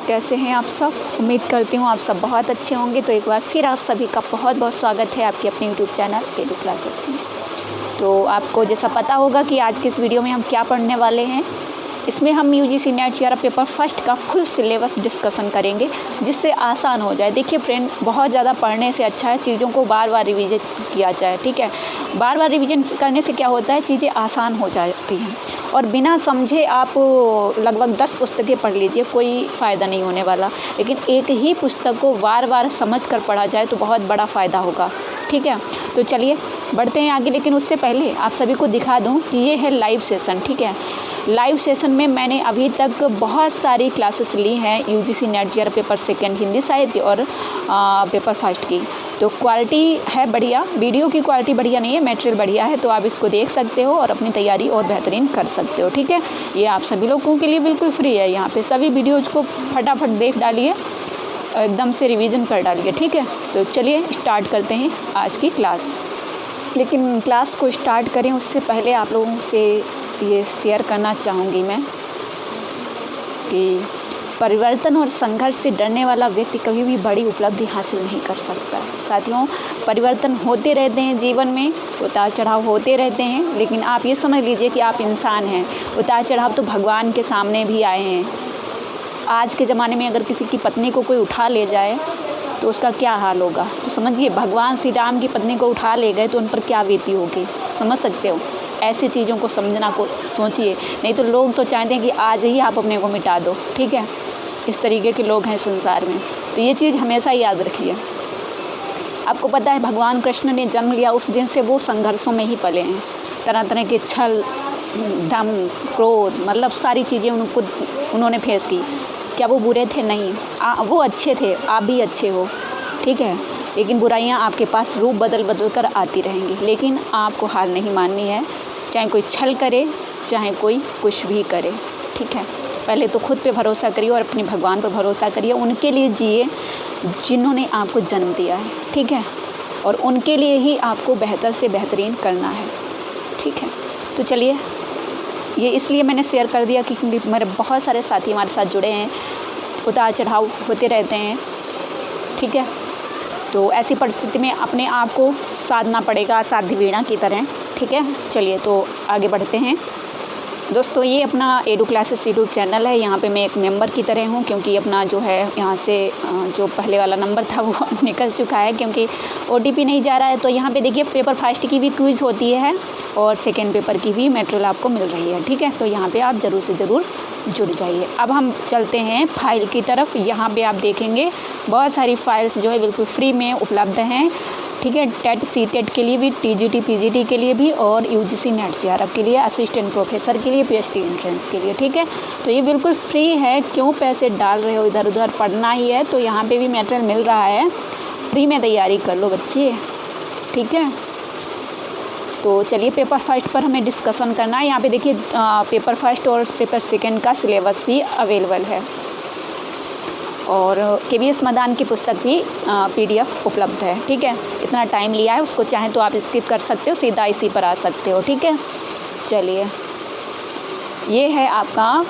कैसे हैं आप सब। उम्मीद करती हूँ आप सब बहुत अच्छे होंगे। तो एक बार फिर आप सभी का बहुत बहुत स्वागत है आपके अपने यूट्यूब चैनल एडू क्लासेस में। तो आपको जैसा पता होगा कि आज के इस वीडियो में हम क्या पढ़ने वाले हैं। इसमें हम UGC net JRF paper first का फुल सिलेबस डिस्कशन करेंगे, जिससे आसान हो जाए। देखिए फ्रेंड, बहुत ज़्यादा पढ़ने से अच्छा है चीज़ों को बार बार रिवीजन किया जाए। ठीक है, बार बार रिवीजन करने से क्या होता है, चीज़ें आसान हो जाती हैं। और बिना समझे आप लगभग 10 पुस्तकें पढ़ लीजिए, कोई फ़ायदा नहीं होने वाला। लेकिन एक ही पुस्तक को बार बार समझ कर पढ़ा जाए तो बहुत बड़ा फ़ायदा होगा। ठीक है, तो चलिए बढ़ते हैं आगे। लेकिन उससे पहले आप सभी को दिखा दूं कि ये है लाइव सेशन। ठीक है, लाइव सेशन में मैंने अभी तक बहुत सारी क्लासेस ली हैं UGC net JRF paper second Hindi साहित्य और पेपर फर्स्ट की। तो क्वालिटी है बढ़िया, वीडियो की क्वालिटी बढ़िया नहीं है, मटेरियल बढ़िया है। तो आप इसको देख सकते हो और अपनी तैयारी और बेहतरीन कर सकते हो। ठीक है, ये आप सभी लोगों के लिए बिल्कुल फ्री है। यहाँ पे सभी वीडियोज़ को फटाफट देख डालिए, एकदम से रिवीजन कर डालिए। ठीक है, तो चलिए स्टार्ट करते हैं आज की क्लास। लेकिन क्लास को स्टार्ट करें उससे पहले आप लोगों से ये शेयर करना चाहूँगी मैं कि परिवर्तन और संघर्ष से डरने वाला व्यक्ति कभी भी बड़ी उपलब्धि हासिल नहीं कर सकता। साथियों, परिवर्तन होते रहते हैं जीवन में, उतार चढ़ाव होते रहते हैं। लेकिन आप ये समझ लीजिए कि आप इंसान हैं। उतार चढ़ाव तो भगवान के सामने भी आए हैं। आज के ज़माने में अगर किसी की पत्नी को कोई उठा ले जाए तो उसका क्या हाल होगा। तो समझिए, भगवान श्री राम की पत्नी को उठा ले गए तो उन पर क्या बीती होगी, समझ सकते हो। ऐसी चीज़ों को समझना को सोचिए, नहीं तो लोग तो चाहते हैं कि आज ही आप अपने को मिटा दो। ठीक है, इस तरीके के लोग हैं संसार में। तो ये चीज़ हमेशा याद रखिए। आपको पता है भगवान कृष्ण ने जन्म लिया उस दिन से वो संघर्षों में ही पले हैं। तरह तरह के छल, दम, क्रोध, मतलब सारी चीज़ें उन्होंने फेस की। क्या वो बुरे थे? नहीं, वो अच्छे थे। आप भी अच्छे हो। ठीक है, लेकिन बुराइयां आपके पास रूप बदल बदल कर आती रहेंगी। लेकिन आपको हार नहीं माननी है, चाहे कोई छल करे, चाहे कोई कुछ भी करे। ठीक है, पहले तो खुद पे भरोसा करिए और अपने भगवान पर भरोसा करिए। उनके लिए जिए जिन्होंने आपको जन्म दिया है। ठीक है, और उनके लिए ही आपको बेहतर से बेहतरीन करना है। ठीक है, तो चलिए, ये इसलिए मैंने शेयर कर दिया कि क्योंकि मेरे बहुत सारे साथी हमारे साथ जुड़े हैं। उतार चढ़ाव होते रहते हैं। ठीक है, तो ऐसी परिस्थिति में अपने आप को साधना पड़ेगा, साध्य वीणा की तरह। ठीक है, चलिए तो आगे बढ़ते हैं। दोस्तों, ये अपना एडू क्लासेस यूट्यूब चैनल है। यहाँ पे मैं एक मेंबर की तरह हूँ, क्योंकि अपना जो है यहाँ से जो पहले वाला नंबर था वो निकल चुका है, क्योंकि OTP नहीं जा रहा है। तो यहाँ पे देखिए पेपर फर्स्ट की भी क्विज़ होती है और सेकेंड पेपर की भी मटेरियल आपको मिल रही है। ठीक है, तो यहाँ पर आप ज़रूर से ज़रूर जुड़ जाइए। अब हम चलते हैं फाइल की तरफ। यहाँ पे आप देखेंगे बहुत सारी फाइल्स जो है बिल्कुल फ्री में उपलब्ध हैं। ठीक है, टेट सीटेट के लिए भी, TGT PGT के लिए भी, और यूजीसी नेट जेआरएफ के लिए, असिस्टेंट प्रोफेसर के लिए, PhD एंट्रेंस के लिए। ठीक है, तो ये बिल्कुल फ्री है। क्यों पैसे डाल रहे हो, इधर उधर पढ़ना ही है तो यहाँ पे भी मटेरियल मिल रहा है। फ्री में तैयारी कर लो बच्चे। ठीक है, तो चलिए पेपर फर्स्ट पर हमें डिस्कशन करना है। यहाँ पे देखिए पेपर फर्स्ट और पेपर सेकंड का सिलेबस भी अवेलेबल है, और KVS मदान की पुस्तक भी PDF उपलब्ध है। ठीक है, इतना टाइम लिया है, उसको चाहे तो आप स्किप कर सकते हो, सीधा इसी पर आ सकते हो। ठीक है, चलिए, ये है आपका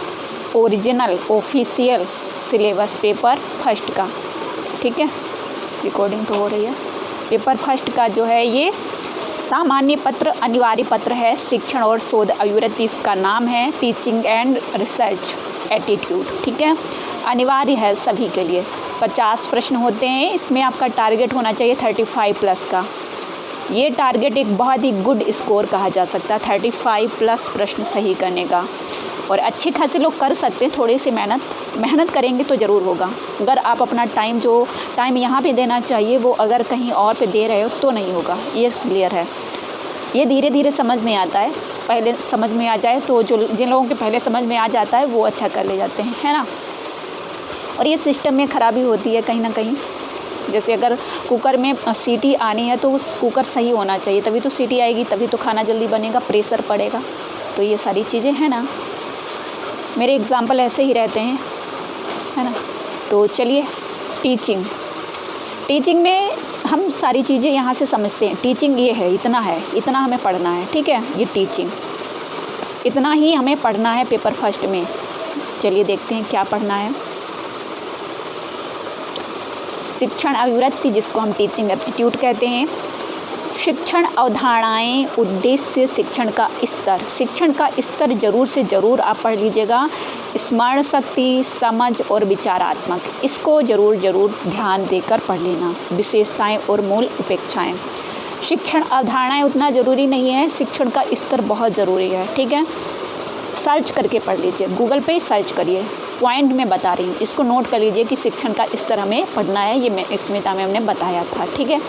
original official syllabus paper first का। ठीक है, रिकॉर्डिंग तो हो रही है। पेपर फर्स्ट का जो है ये सामान्य पत्र, अनिवार्य पत्र है, शिक्षण और शोध अभिवृत्ति इसका नाम है, टीचिंग एंड रिसर्च एटीट्यूड। ठीक है, अनिवार्य है सभी के लिए। 50 प्रश्न होते हैं इसमें। आपका टारगेट होना चाहिए 35+ का। ये टारगेट एक बहुत ही गुड स्कोर कहा जा सकता है, 35+ प्रश्न सही करने का। और अच्छे खासे लोग कर सकते हैं, थोड़ी सी मेहनत करेंगे तो ज़रूर होगा। अगर आप अपना टाइम यहाँ पे देना चाहिए वो अगर कहीं और पे दे रहे हो तो नहीं होगा, ये क्लियर है। ये धीरे धीरे समझ में आता है। पहले समझ में आ जाए तो जिन लोगों के पहले समझ में आ जाता है वो अच्छा कर ले जाते हैं, है ना। और ये सिस्टम में ख़राबी होती है कहीं ना कहीं। जैसे अगर कुकर में सीटी आनी है तो उस कुकर सही होना चाहिए, तभी तो सीटी आएगी, तभी तो खाना जल्दी बनेगा, प्रेशर पड़ेगा। तो ये सारी चीज़ें हैं ना, मेरे एग्जाम्पल ऐसे ही रहते हैं, है ना। तो चलिए, टीचिंग में हम सारी चीज़ें यहाँ से समझते हैं। टीचिंग ये है, इतना है, इतना हमें पढ़ना है। ठीक है, ये टीचिंग, इतना ही हमें पढ़ना है पेपर फर्स्ट में। चलिए देखते हैं क्या पढ़ना है। शिक्षण अभिवृत्ति जिसको हम टीचिंग एप्टीट्यूड कहते हैं, शिक्षण अवधारणाएं, उद्देश्य, शिक्षण का स्तर। शिक्षण का स्तर जरूर से ज़रूर आप पढ़ लीजिएगा। स्मरण शक्ति, समझ और विचारात्मक, इसको ज़रूर ध्यान देकर पढ़ लेना। विशेषताएं और मूल अपेक्षाएं। शिक्षण अवधारणाएं उतना ज़रूरी नहीं है, शिक्षण का स्तर बहुत ज़रूरी है, ठीक है। सर्च करके पढ़ लीजिए, गूगल पे सर्च करिए, पॉइंट में बता रही हूँ, इसको नोट कर लीजिए कि शिक्षण का स्तर हमें पढ़ना है। ये मैं स्मिता मैम ने बताया था, ठीक है।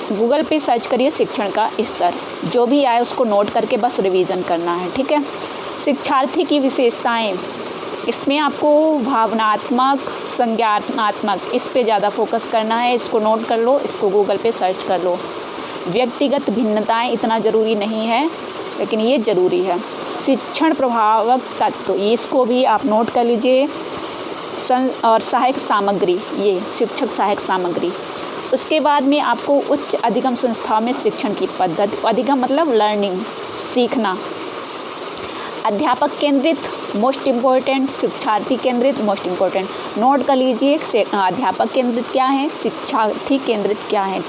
गूगल पे सर्च करिए शिक्षण का स्तर, जो भी आए उसको नोट करके बस रिवीजन करना है, ठीक है। शिक्षार्थी की विशेषताएं, इसमें आपको भावनात्मक, संज्ञानात्मक, इस पे ज़्यादा फोकस करना है। इसको नोट कर लो, इसको गूगल पे सर्च कर लो। व्यक्तिगत भिन्नताएं इतना ज़रूरी नहीं है, लेकिन ये ज़रूरी है। शिक्षण प्रभावक तत्व, ये इसको भी आप नोट कर लीजिए। और सहायक सामग्री, ये शिक्षक सहायक सामग्री। उसके बाद में आपको उच्च अधिगम संस्थाओं में शिक्षण की पद्धति, अधिगम मतलब लर्निंग, सीखना। अध्यापक केंद्रित मोस्ट इम्पोर्टेंट, शिक्षार्थी केंद्रित मोस्ट इम्पोर्टेंट। नोट कर लीजिए अध्यापक केंद्रित क्या है, शिक्षार्थी केंद्रित क्या है,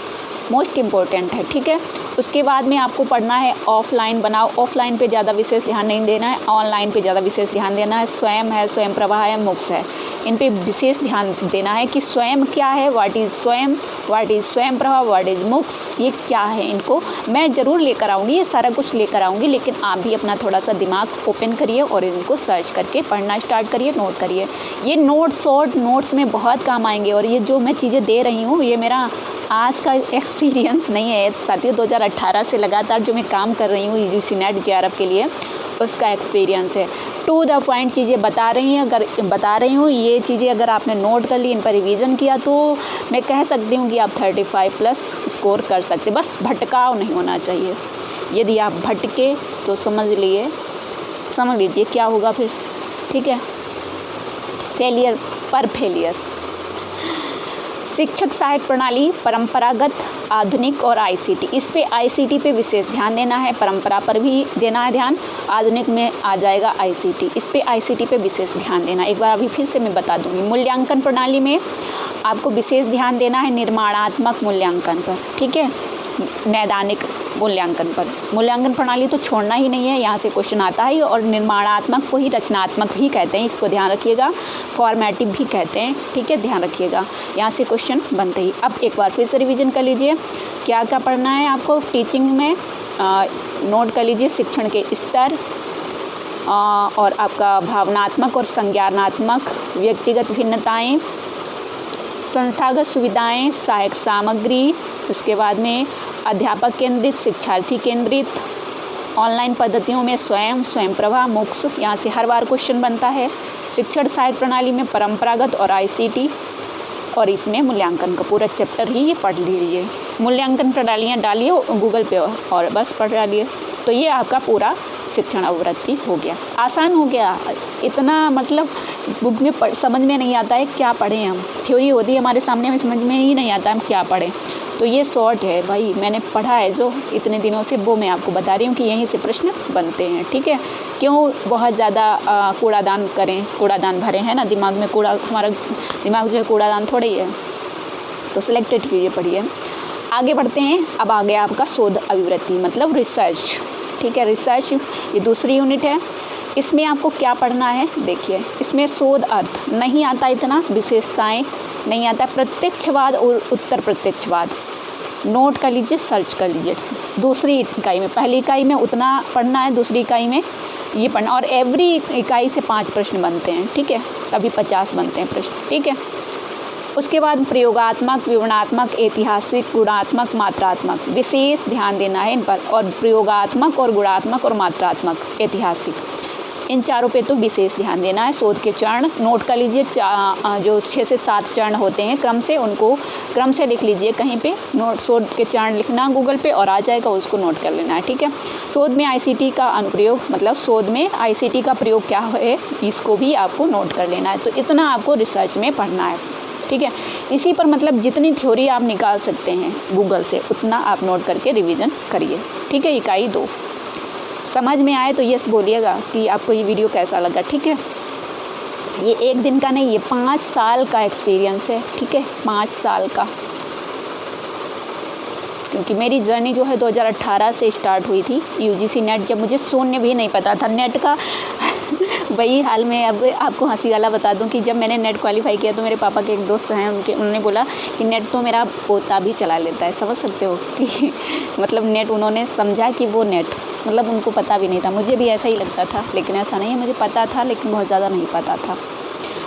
मोस्ट इम्पोर्टेंट है, ठीक है। उसके बाद में आपको पढ़ना है ऑफलाइन बनाओ। ऑफलाइन पे ज़्यादा विशेष ध्यान नहीं देना है, ऑनलाइन पे ज़्यादा विशेष ध्यान देना है। स्वयं है, स्वयं प्रभा है, मुक्स है, इन पे विशेष ध्यान देना है कि स्वयं क्या है, व्हाट इज़ स्वयं प्रभा, व्हाट इज़ मुक्स, ये क्या है। इनको मैं ज़रूर लेकर आऊँगी, ये सारा कुछ लेकर आऊँगी, लेकिन आप भी अपना थोड़ा सा दिमाग ओपन करिए और इनको सर्च करके पढ़ना स्टार्ट करिए, नोट करिए। ये शॉर्ट नोट्स में बहुत काम आएंगे। और ये जो मैं चीज़ें दे रही हूँ, ये मेरा आज का एक्सपीरियंस नहीं है साथियों, 2018 से लगातार जो मैं काम कर रही हूँ यूजीसी नेट जेआरएफ के लिए, उसका एक्सपीरियंस है। टू द पॉइंट चीज़ें बता रही हूँ। ये चीज़ें अगर आपने नोट कर ली, इन पर रिवीजन किया, तो मैं कह सकती हूँ कि आप 35+ स्कोर कर सकते। बस भटकाव नहीं होना चाहिए। यदि आप भटके तो समझ लीजिए क्या होगा फिर, ठीक है। फेलियर पर फेलियर। शिक्षक सहायक प्रणाली, परंपरागत, आधुनिक और आईसीटी। इस पे आईसीटी पे विशेष ध्यान देना है, परंपरा पर भी देना है ध्यान, आधुनिक में आ जाएगा आईसीटी। इस पे आईसीटी पे विशेष ध्यान देना। एक बार अभी फिर से मैं बता दूंगी। मूल्यांकन प्रणाली में आपको विशेष ध्यान देना है निर्माणात्मक मूल्यांकन पर, ठीक है, नैदानिक मूल्यांकन पर। मूल्यांकन प्रणाली तो छोड़ना ही नहीं है, यहाँ से क्वेश्चन आता है। और निर्माणात्मक को ही रचनात्मक भी कहते हैं, इसको ध्यान रखिएगा। फॉर्मेटिव भी कहते हैं, ठीक है, ध्यान रखिएगा, यहाँ से क्वेश्चन बनते ही। अब एक बार फिर से रिवीजन कर लीजिए क्या क्या पढ़ना है आपको टीचिंग में। नोट कर लीजिए शिक्षण के स्तर, और आपका भावनात्मक और संज्ञानात्मक, व्यक्तिगत भिन्नताएँ, संस्थागत सुविधाएं, सहायक सामग्री। उसके बाद में अध्यापक केंद्रित, शिक्षार्थी केंद्रित, ऑनलाइन पद्धतियों में स्वयं प्रभा, मुक्स, यहाँ से हर बार क्वेश्चन बनता है। शिक्षण सहायक प्रणाली में परंपरागत और आईसीटी, और इसमें मूल्यांकन का पूरा चैप्टर ही ये पढ़ लीजिए। मूल्यांकन प्रणालियाँ डालिए गूगल पे और बस पढ़ डालिए, तो ये आपका पूरा शिक्षण अभिवृत्ति हो गया। आसान हो गया, इतना मतलब बुक में समझ में नहीं आता है क्या पढ़ें हम। थ्योरी होती है हमारे सामने में, समझ में ही नहीं आता हम क्या पढ़ें। तो ये शॉर्ट है भाई, मैंने पढ़ा है जो इतने दिनों से, वो मैं आपको बता रही हूँ कि यहीं से प्रश्न बनते हैं, ठीक है। क्यों बहुत ज़्यादा कूड़ादान भरे हैं ना दिमाग में, हमारा दिमाग जो है कूड़ादान थोड़ा ही है। तो सिलेक्टेड चीज़ें पढ़िए। आगे बढ़ते हैं। अब आ गया आपका शोध अभिवृत्ति मतलब रिसर्च, ठीक है। रिसर्च ये दूसरी यूनिट है। इसमें आपको क्या पढ़ना है, देखिए इसमें शोध अर्थ नहीं आता, इतना विशेषताएं नहीं आता, प्रत्यक्षवाद और उत्तर प्रत्यक्षवाद नोट कर लीजिए, सर्च कर लीजिए। दूसरी इकाई में, पहली इकाई में उतना पढ़ना है, दूसरी इकाई में ये पढ़ना। और एवरी इकाई से 5 प्रश्न बनते हैं, ठीक है, तभी 50 बनते हैं प्रश्न, ठीक है। उसके बाद प्रयोगात्मक, विवरणात्मक, ऐतिहासिक, गुणात्मक, मात्रात्मक, विशेष ध्यान देना है इन पर। और प्रयोगात्मक और गुणात्मक और मात्रात्मक, ऐतिहासिक, इन चारों पे तो विशेष ध्यान देना है। शोध के चरण नोट कर लीजिए, जो 6 से 7 चरण होते हैं क्रम से, उनको क्रम से लिख लीजिए कहीं पे। नोट शोध के चरण लिखना गूगल पे और आ जाएगा, उसको नोट कर लेना है, ठीक है। शोध में आईसीटी का अनुप्रयोग, मतलब शोध में आईसीटी का प्रयोग क्या है, इसको भी आपको नोट कर लेना है। तो इतना आपको रिसर्च में पढ़ना है, ठीक है। इसी पर मतलब जितनी थ्योरी आप निकाल सकते हैं गूगल से, उतना आप नोट करके रिवीजन करिए, ठीक है। इकाई 2 समझ में आए तो यस बोलिएगा कि आपको ये वीडियो कैसा लगा, ठीक है। ये एक दिन का नहीं, ये 5 साल का एक्सपीरियंस है, ठीक है, 5 साल का। क्योंकि मेरी जर्नी जो है 2018 से स्टार्ट हुई थी यूजीसी नेट, जब मुझे शून्य भी नहीं पता था नेट का। वही हाल में अब आपको हंसी वाला बता दूं कि जब मैंने नेट क्वालिफाई किया तो मेरे पापा के एक दोस्त हैं, उन्होंने बोला कि नेट तो मेरा पोता भी चला लेता है। समझ सकते हो कि मतलब नेट उन्होंने समझा कि वो नेट मतलब उनको पता भी नहीं था। मुझे भी ऐसा ही लगता था, लेकिन ऐसा नहीं है, मुझे पता था लेकिन बहुत ज़्यादा नहीं पता था।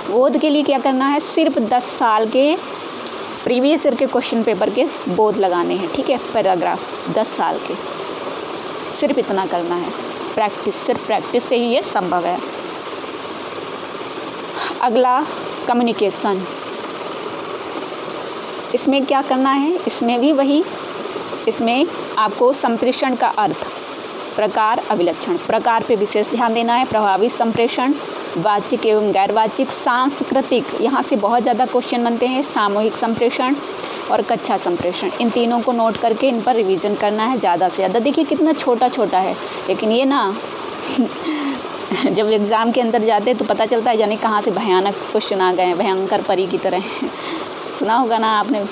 बोध के लिए क्या करना है, सिर्फ 10 साल के प्रीवियस ईयर के क्वेश्चन पेपर के बोध लगाने हैं, ठीक है, पैराग्राफ 10 साल के, सिर्फ इतना करना है। प्रैक्टिस, सिर्फ प्रैक्टिस से ही ये संभव है। अगला कम्युनिकेशन, इसमें क्या करना है, इसमें भी वही, इसमें आपको संप्रेषण का अर्थ, प्रकार, अभिलक्षण, प्रकार पे विशेष ध्यान देना है। प्रभावी संप्रेषण, वाचिक एवं गैर वाचिक, सांस्कृतिक, यहाँ से बहुत ज़्यादा क्वेश्चन बनते हैं। सामूहिक संप्रेषण और कक्षा संप्रेषण, इन तीनों को नोट करके इन पर रिवीजन करना है ज़्यादा से ज़्यादा। देखिए कितना छोटा छोटा है, लेकिन ये ना जब एग्ज़ाम के अंदर जाते हैं तो पता चलता है, यानी कहाँ से भयानक क्वेश्चन आ गए हैं, भयंकर परी की तरह। सुना होगा ना आपने।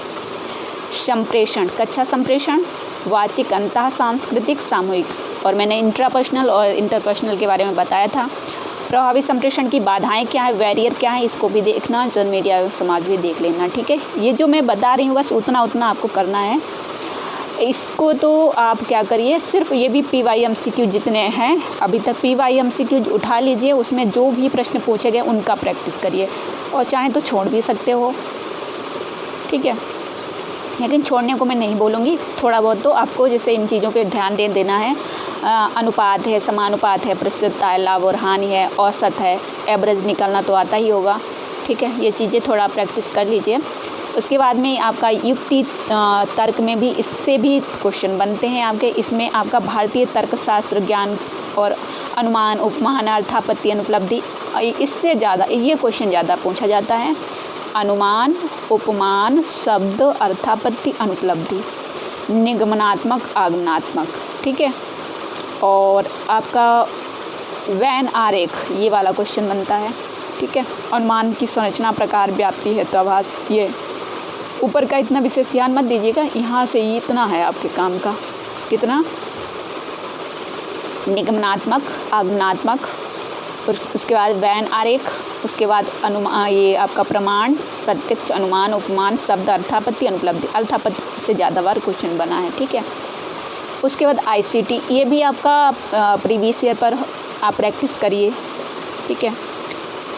संप्रेषण, कक्षा संप्रेषण, वाचिक, अंतः सांस्कृतिक, सामूहिक, और मैंने इंट्रापर्सनल और इंटरपर्सनल के बारे में बताया था। प्रभावी संप्रेषण की बाधाएं क्या है, बैरियर क्या है, इसको भी देखना, जन मीडिया एवं समाज भी देख लेना, ठीक है। ये जो मैं बता रही हूँ बस उतना उतना आपको करना है। इसको तो आप क्या करिए, सिर्फ ये भी PYMCQ जितने हैं अभी तक PYMCQ उठा लीजिए, उसमें जो भी प्रश्न पूछे गए उनका प्रैक्टिस करिए, और चाहे तो छोड़ भी सकते हो, ठीक है। लेकिन छोड़ने को मैं नहीं बोलूँगी, थोड़ा बहुत तो आपको जैसे इन चीज़ों पे ध्यान देना है। अनुपात है, समानुपात है, प्रस्तुतता है, लाभ और हानि है, औसत है, एवरेज निकलना तो आता ही होगा, ठीक है। ये चीज़ें थोड़ा प्रैक्टिस कर लीजिए। उसके बाद में आपका युक्ति तर्क में भी इससे भी क्वेश्चन बनते हैं आपके। इसमें आपका भारतीय तर्कशास्त्र ज्ञान और अनुमान, उपमान, अर्थापत्ति, अनुपलब्धि, इससे ज़्यादा ये क्वेश्चन ज़्यादा पूछा जाता है। अनुमान, उपमान, शब्द, अर्थापत्ति, अनुपलब्धि, निगमनात्मक, आगमनात्मक, ठीक है। और आपका वैन आरेख, ये वाला क्वेश्चन बनता है, ठीक है। अनुमान की संरचना, प्रकार, व्याप्ति, हेतुआभास, ये ऊपर का इतना विशेष ध्यान मत दीजिएगा, यहाँ से ये इतना है आपके काम का। कितना, निगमनात्मक, आगमनात्मक, उसके बाद वैन आरेख, उसके बाद अनुमान, ये आपका प्रमाण, प्रत्यक्ष, अनुमान, उपमान, शब्द, अर्थापत्ति, अनुपलब्धि। अर्थापत्ति से ज़्यादा बार क्वेश्चन बना है, ठीक है। उसके बाद ICT, ये भी आपका प्रीवियस ईयर पर आप प्रैक्टिस करिए, ठीक है।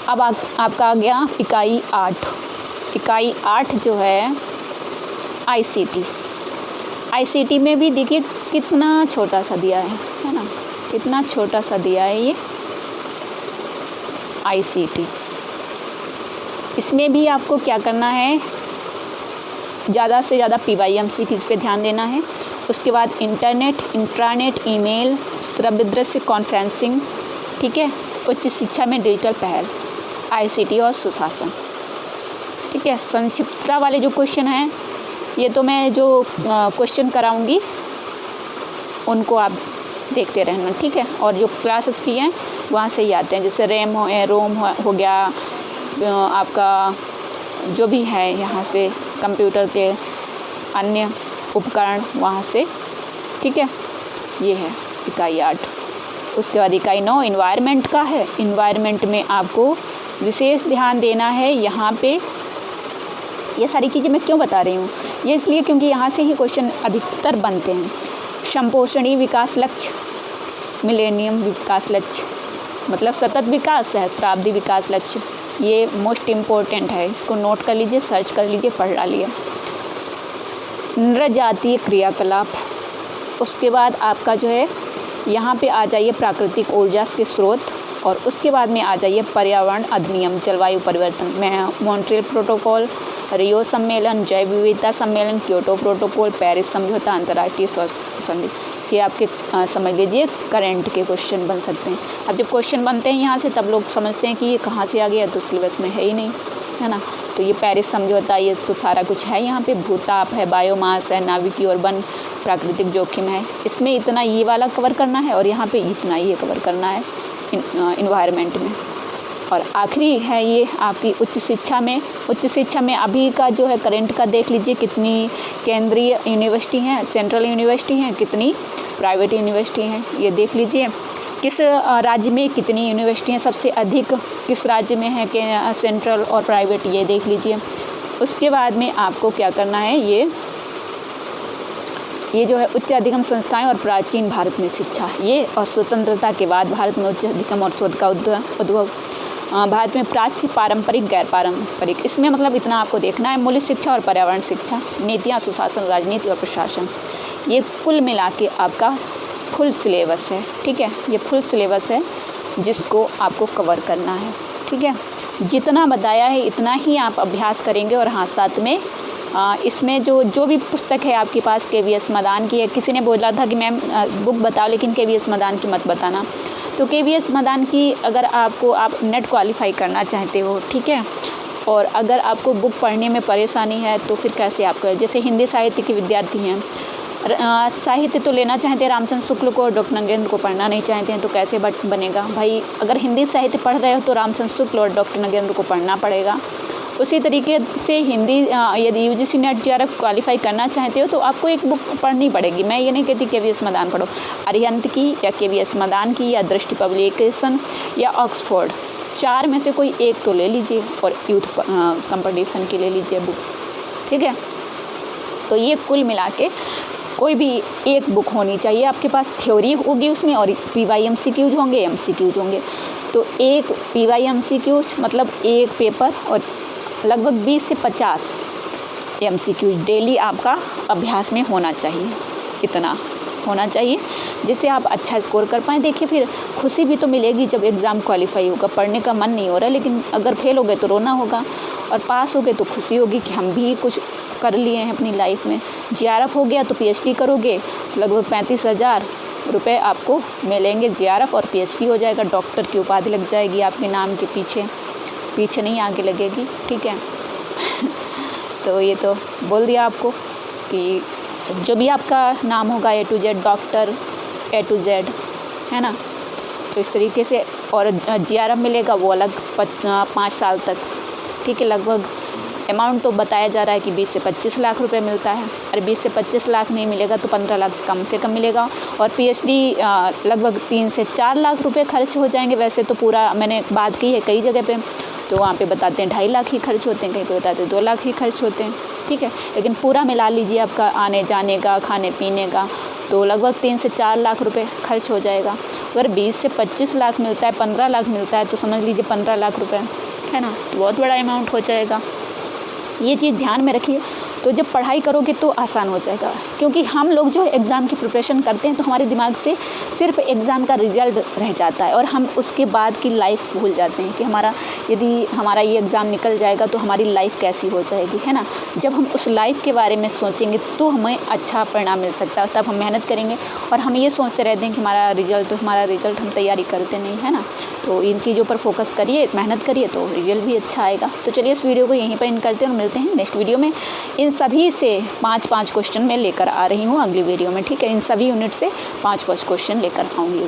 अब आपका आ गया इकाई 8। इकाई 8 जो है ICT में भी देखिए कितना छोटा सा दिया है ना, कितना छोटा सा दिया है ये ICT। इसमें भी आपको क्या करना है, ज़्यादा से ज़्यादा PYMCQ पे ध्यान देना है। उसके बाद इंटरनेट, इंट्रानेट, ईमेल, श्रव्य दृश्य कॉन्फ्रेंसिंग, ठीक है। उच्च शिक्षा में डिजिटल पहल, ICT और सुशासन, ठीक है। संक्षिप्तता वाले जो क्वेश्चन हैं ये तो मैं जो क्वेश्चन कराऊंगी उनको आप देखते रहना, ठीक है। और जो क्लासेस की हैं वहाँ से ही आते हैं, जैसे रोम हो गया, आपका जो भी है यहाँ से कंप्यूटर के अन्य उपकरण वहाँ से, ठीक है। ये है इकाई 8। उसके बाद इकाई 9 इन्वायरमेंट का है। इन्वायरमेंट में आपको विशेष ध्यान देना है। यहाँ पे ये सारी चीज़ें मैं क्यों बता रही हूँ, ये इसलिए क्योंकि यहाँ से ही क्वेश्चन अधिकतर बनते हैं। संपोषणीय विकास लक्ष्य, मिलेनियम विकास लक्ष्य, मतलब सतत विकास, सहस्त्राब्दी विकास लक्ष्य, ये मोस्ट इम्पोर्टेंट है, इसको नोट कर लीजिए, सर्च कर लीजिए, पढ़ डालिए। नृजातीय क्रियाकलाप, उसके बाद आपका जो है यहाँ पे आ जाइए प्राकृतिक ऊर्जा के स्रोत, और उसके बाद में आ जाइए पर्यावरण अधिनियम, जलवायु परिवर्तन में मॉन्ट्रियल प्रोटोकॉल, रियो सम्मेलन, जैव विविधता सम्मेलन, क्योटो प्रोटोकॉल, पेरिस समझौता, अंतर्राष्ट्रीय स्वास्थ्य संधि। ये आपके समझ लीजिए करंट के क्वेश्चन बन सकते हैं। अब जब क्वेश्चन बनते हैं यहाँ से तब लोग समझते हैं कि ये कहाँ से आ गया, तो सिलेबस में है ही नहीं, है ना। तो ये पेरिस समझौता, ये तो सारा कुछ है यहाँ पे। भूताप है, बायोमास है, नाभिकीय और वन प्राकृतिक जोखिम है। इसमें इतना ये वाला कवर करना है और यहाँ पे इतना ये कवर करना है इन्वायरमेंट में। और आखिरी है ये आपकी उच्च शिक्षा में अभी का जो है करंट का देख लीजिए, कितनी केंद्रीय यूनिवर्सिटी हैं, सेंट्रल यूनिवर्सिटी हैं, कितनी प्राइवेट यूनिवर्सिटी हैं, ये देख लीजिए। किस राज्य में कितनी यूनिवर्सिटी हैं, सबसे अधिक किस राज्य में है कि सेंट्रल और प्राइवेट, ये देख लीजिए। उसके बाद में आपको क्या करना है, ये जो है उच्च अधिगम संस्थाएं और प्राचीन भारत में शिक्षा, ये और स्वतंत्रता के बाद भारत में उच्च अधिगम और शोध का उद्भव, भारत में प्राच्य, पारंपरिक, गैर पारंपरिक, इसमें मतलब इतना आपको देखना है। मूल्य शिक्षा और पर्यावरण शिक्षा, नीतियाँ, सुशासन, राजनीति और प्रशासन, ये कुल मिला के आपका फुल सिलेबस है। ठीक है, ये फुल सिलेबस है जिसको आपको कवर करना है। ठीक है, जितना बताया है इतना ही आप अभ्यास करेंगे। और हाँ, साथ में इसमें जो भी पुस्तक है आपके पास KVS मदान की है, किसी ने बोला था कि मैम बुक बताओ लेकिन KVS मदान की मत बताना, तो KVS मदान की अगर आप नेट क्वालिफाई करना चाहते हो, ठीक है, और अगर आपको बुक पढ़ने में परेशानी है तो फिर कैसे आप करें। जैसे हिंदी साहित्य के विद्यार्थी हैं, साहित्य तो लेना चाहते हैं रामचंद्र शुक्ल को और डॉक्टर नगेंद्र को पढ़ना नहीं चाहते हैं, तो कैसे बनेगा भाई। अगर हिंदी साहित्य पढ़ रहे हो तो रामचंद्र शुक्ल और डॉक्टर नगेंद्र को पढ़ना पड़ेगा। उसी तरीके से हिंदी यदि UGC नेट JRF क्वालिफाई करना चाहते हो तो आपको एक बुक पढ़नी पड़ेगी। मैं ये नहीं कहती KVS मदान पढ़ो, अरिहंत की या KVS मदान की या दृष्टि पब्लिकेशन या ऑक्सफोर्ड, 4 में से कोई एक तो ले लीजिए और यूथ कंपटीशन की ले लीजिए बुक। ठीक है, तो ये कुल मिला के कोई भी एक बुक होनी चाहिए आपके पास, थ्योरी होगी उसमें और PYMCQs होंगे, MCQs होंगे। तो एक PYMCQs मतलब एक पेपर और लगभग 20 से 50 MCQs डेली आपका अभ्यास में होना चाहिए, इतना होना चाहिए जिससे आप अच्छा स्कोर कर पाएँ। देखिए फिर खुशी भी तो मिलेगी जब एग्ज़ाम क्वालिफाई होगा, पढ़ने का मन नहीं हो रहा, लेकिन अगर फेल हो गए तो रोना होगा और पास हो गए तो खुशी होगी कि हम भी कुछ कर लिए हैं अपनी लाइफ में। JRF हो गया तो PhD करोगे तो लगभग 35,000 रुपये आपको मिलेंगे। JRF और PhD हो जाएगा, डॉक्टर की उपाधि लग जाएगी आपके नाम के पीछे नहीं आगे लगेगी। ठीक है तो ये तो बोल दिया आपको कि जो भी आपका नाम होगा A to Z, doctor A to Z, है ना। तो इस तरीके से और JRF मिलेगा वो अलग 5 साल तक। ठीक है, लगभग अमाउंट तो बताया जा रहा है कि 20 से 25 लाख रुपए मिलता है। अरे 20 से 25 लाख नहीं मिलेगा तो 15 लाख कम से कम मिलेगा। और PhD लगभग 3 से 4 लाख रुपए खर्च हो जाएंगे। वैसे तो पूरा मैंने बात की है कई जगह पे, तो वहाँ पे बताते हैं 2.5 लाख ही खर्च होते हैं, कहीं पे बताते हैं 2 लाख ही खर्च होते हैं। ठीक है, लेकिन पूरा मिला लीजिए आपका आने जाने का, खाने पीने का, तो लगभग 3 से 4 लाख रुपए खर्च हो जाएगा। अगर 20 से 25 लाख मिलता है, 15 लाख मिलता है, तो समझ लीजिए 15 लाख रुपए, है ना, बहुत बड़ा अमाउंट हो जाएगा। ये चीज़ ध्यान में रखिए। तो जब पढ़ाई करोगे तो आसान हो जाएगा, क्योंकि हम लोग जो एग्ज़ाम की प्रिपरेशन करते हैं तो हमारे दिमाग से सिर्फ एग्ज़ाम का रिजल्ट रह जाता है और हम उसके बाद की लाइफ भूल जाते हैं कि यदि हमारा ये एग्ज़ाम निकल जाएगा तो हमारी लाइफ कैसी हो जाएगी, है ना। जब हम उस लाइफ के बारे में सोचेंगे तो हमें अच्छा परिणाम मिल सकता है, तब हम मेहनत करेंगे। और हम ये सोचते रहते हैं कि हमारा रिजल्ट हम तैयारी करते नहीं, है ना। तो इन चीज़ों पर फोकस करिए, मेहनत करिए तो रिजल्ट भी अच्छा आएगा। तो चलिए इस वीडियो को यहीं पर एंड करते हैं और मिलते हैं नेक्स्ट वीडियो में। इन सभी से 5-5 क्वेश्चन मैं लेकर आ रही हूँ अगली वीडियो में। ठीक है, इन सभी यूनिट से 5-5 क्वेश्चन लेकर आऊँगी।